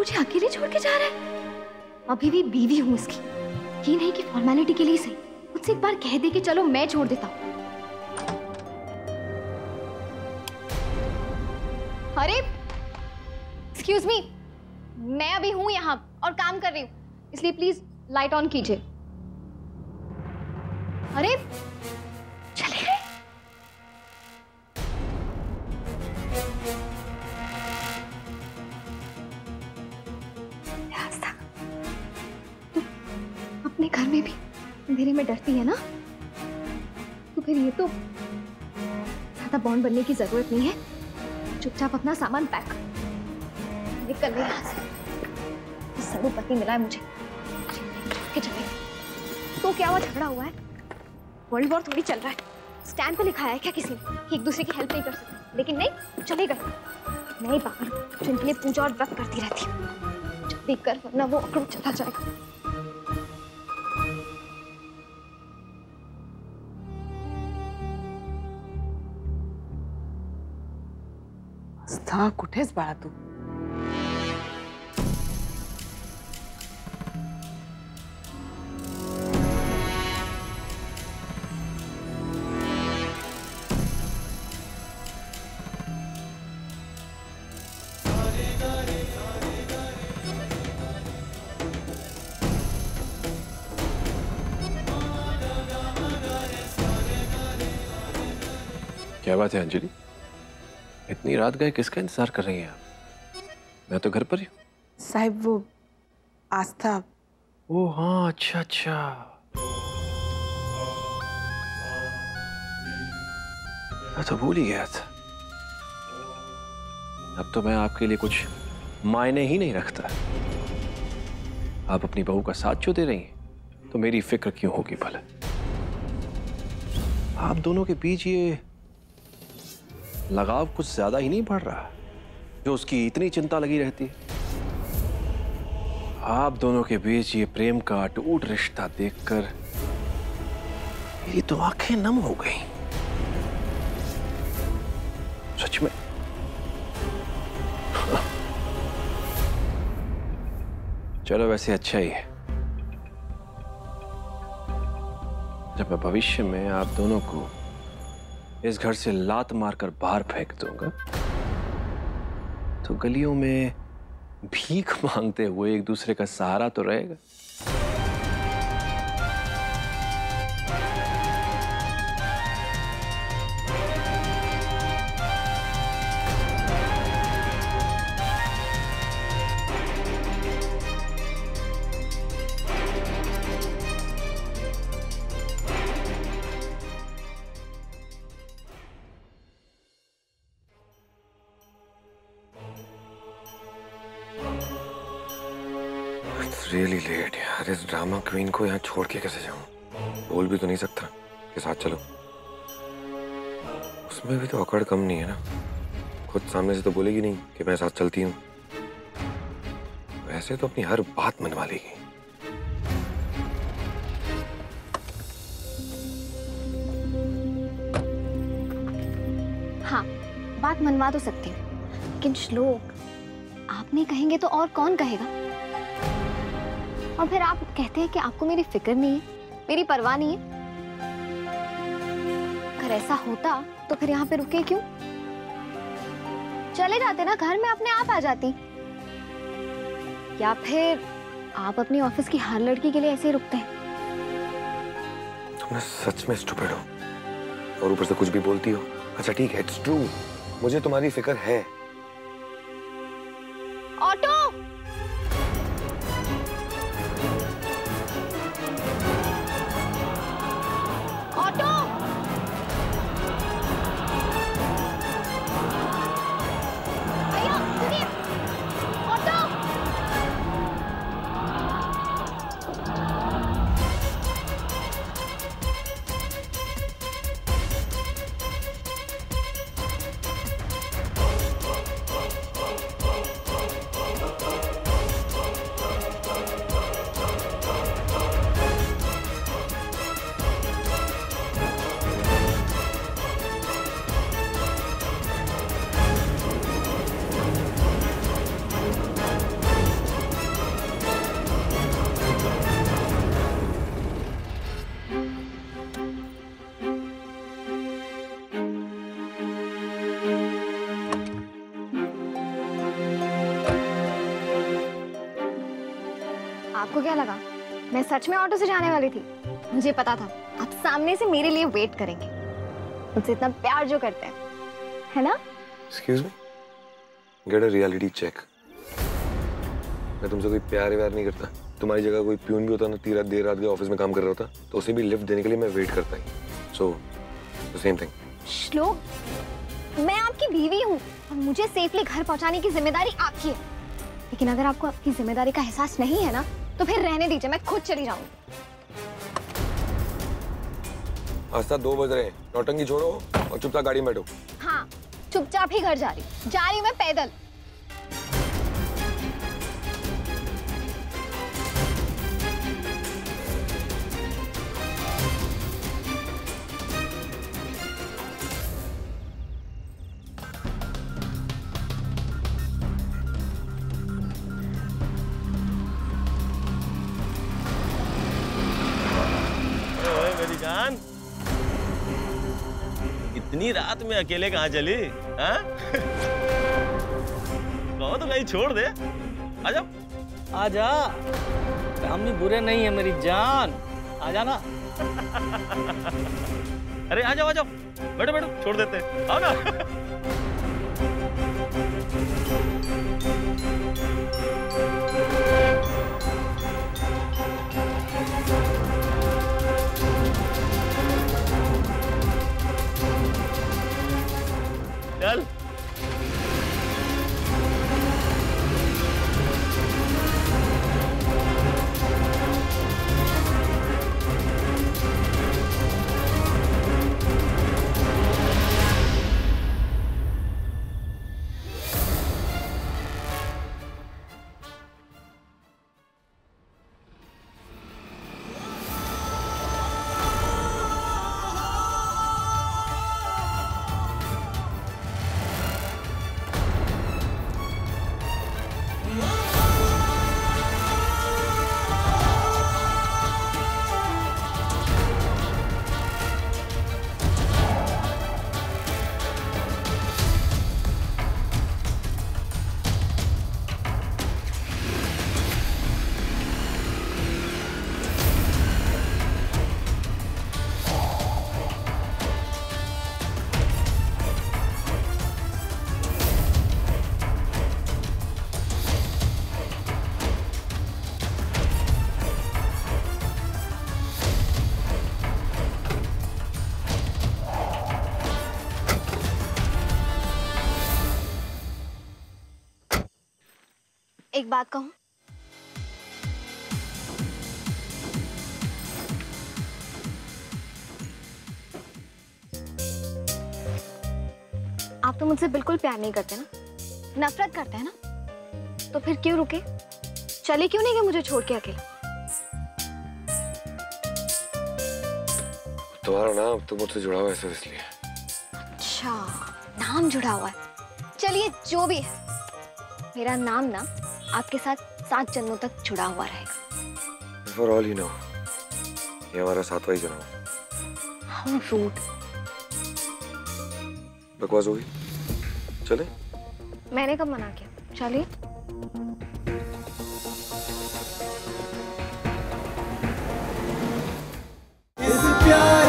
मुझे अकेले छोड़ के जा रहा है। अभी भी बीवी हूँ इसकी, ये नहीं कि फॉर्मेलिटी के लिए सही, मुझसे एक बार कह दे कि चलो मैं छोड़ देता हूँ। अरे एक्सक्यूज मी, मैं अभी हूँ यहाँ और काम कर रही हूँ, इसलिए प्लीज लाइट ऑन कीजिए। अरे चले गए। अपने घर में भी अंधेरे में डरती है ना, तो फिर ये तो ज्यादा बॉन्ड बनने की जरूरत नहीं है। चुपचाप अपना सामान पैक निकल गई यहाँ से। सड़ू पति मिला है मुझे के चले। तो क्या हुआ, झगड़ा हुआ है? वर्ल्ड वॉर थोड़ी चल रहा है। स्टैंड पे लिखा है क्या किसी ने कि एक दूसरे की हेल्प नहीं कर सकते? लेकिन नहीं, चले गए। मैं ही पागल हूँ जो इनके लिए पूजा और व्रत करती रहती हूँ। जल्दी कर वरना वो अकड़ चला जाएगा। आस्था, कुठेच बाळा तू? क्या बात है अंजलि, इतनी रात गए किसका इंतजार कर रही हैं आप? मैं तो घर पर ही हूँ। साहब वो आस्था। ओह हाँ, अच्छा अच्छा। मैं तो भूल ही गया था। अब तो मैं आपके लिए कुछ मायने ही नहीं रखता। आप अपनी बहू का साथ जो दे रही हैं तो मेरी फिक्र क्यों होगी भला? आप दोनों के बीच ये लगाव कुछ ज्यादा ही नहीं बढ़ रहा जो उसकी इतनी चिंता लगी रहती है? आप दोनों के बीच ये प्रेम का अटूट रिश्ता देखकर मेरी तो आंखें नम हो गई। सच में। चलो वैसे अच्छा ही है। जब मैं भविष्य में आप दोनों को इस घर से लात मारकर बाहर फेंक दूंगा तो गलियों में भीख मांगते हुए एक दूसरे का सहारा तो रहेगा। रियली लेट यार, इस ड्रामा क्वीन को यहाँ छोड़ के कैसे जाऊं? बोल भी तो नहीं सकता कि साथ चलो। उसमें भी तो अकड़ कम नहीं है ना। खुद सामने से तो बोलेगी नहीं कि मैं साथ चलती हूँ, वैसे तो अपनी हर बात मनवा लेगी। हाँ, बात मनवा तो सकती हूँ, लेकिन श्लोक आप नहीं कहेंगे तो और कौन कहेगा? और फिर आप कहते हैं कि आपको मेरी फिक्र नहीं है, मेरी परवाह नहीं है। अगर ऐसा होता तो फिर यहाँ पे रुके क्यों? चले जाते ना, घर में अपने आप आ जाती। या फिर आप अपनी ऑफिस की हर लड़की के लिए ऐसे ही रुकते हैं? तुम सच में स्टूपिड हो और ऊपर से कुछ भी बोलती हो। अच्छा ठीक है, इट्स ट्रू, मुझे तुम्हारी फिक्र है। ऑटो! ऑटो! भैया सुनिए, ऑटो! आपको क्या लगा मैं सच में ऑटो से जाने वाली थी? मुझे पता था आप सामने से मेरे लिए वेट करेंगे, मुझसे इतना प्यार जो करते हैं, है ना? Excuse me? Get a reality check. मैं तुमसे कोई प्यार व्यार नहीं करता। तुम्हारी जगह कोई प्यून भी होता ना, देर रात के ऑफिस में काम कर रहा होता, तो उसे भी लिफ्ट देने के लिए मैं वेट करता ही। So, the same thing. श्लोक, मैं आपकी बीवी हूँ और मुझे सेफली घर पहुँचाने की जिम्मेदारी आपकी है। लेकिन अगर आपको आपकी जिम्मेदारी का एहसास नहीं है ना, तो फिर रहने दीजिए, मैं खुद चली जाऊंगी। आस्था 2 बज रहे हैं, नौटंकी छोड़ो और चुपचाप गाड़ी में बैठो। हाँ, चुपचाप ही घर जा रही हूँ मैं पैदल। मेरी जान, इतनी रात में अकेले कहाँ चली? हाँ? कहो तो कहीं छोड़ दे। आजा। आजा, हम भी बुरे नहीं है मेरी जान, आजा ना। अरे आ जाओ आ जाओ, बैठो बैठो, छोड़ देते हैं, आओ ना। चल। एक बात कहूं, आप तो मुझसे बिल्कुल प्यार नहीं करते ना, नफरत करते हैं ना, तो फिर क्यों रुके? चले क्यों नहीं गए मुझे छोड़ के अकेले? तुम्हारा नाम तो मुझसे जुड़ा हुआ है सिर्फ इसलिए। अच्छा, नाम जुड़ा हुआ है। चलिए जो भी है, मेरा नाम ना आपके साथ 7 जन्मों तक जुड़ा हुआ रहेगा। For all you know, ये हमारा 7वां ही जन्म है। How rude। बकवास होगी, चले? मैंने कब मना किया? चलिए। इस प्यार